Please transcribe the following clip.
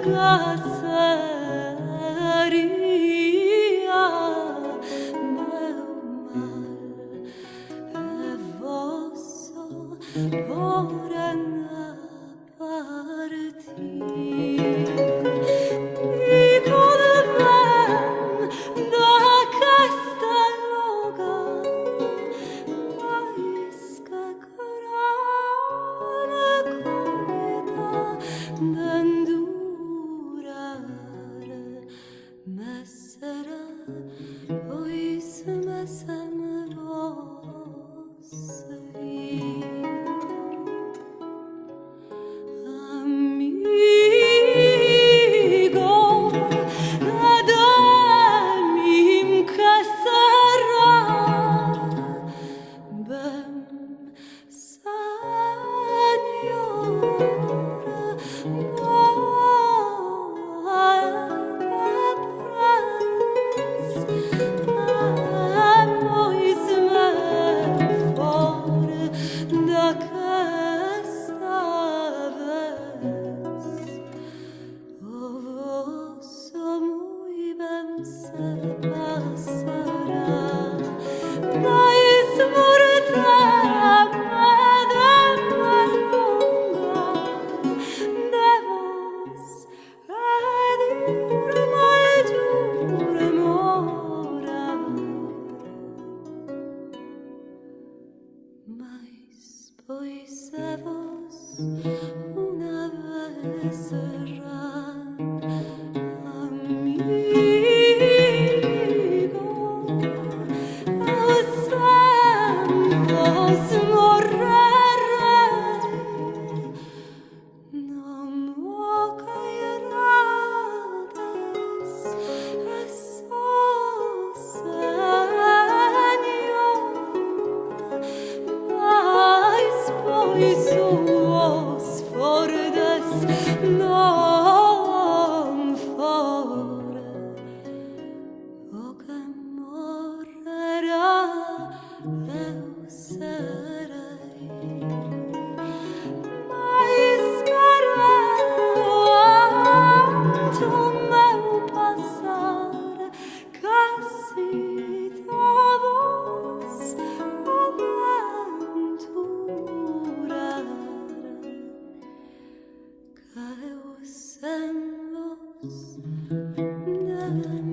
cacería, meu mal é vosso porém a partir. Piccole ben da loga, mais que corona cometa d'endurare, messera ois messem vos amigo ademim casara bem Mas pois é vos una vez será amigo, vos morrerei, non mo cairades, esos mais pois os fordes non fore, o que morrerá eu serei, mais querendo o meu passar casi todos aventurar, caiu sem vos demorarei.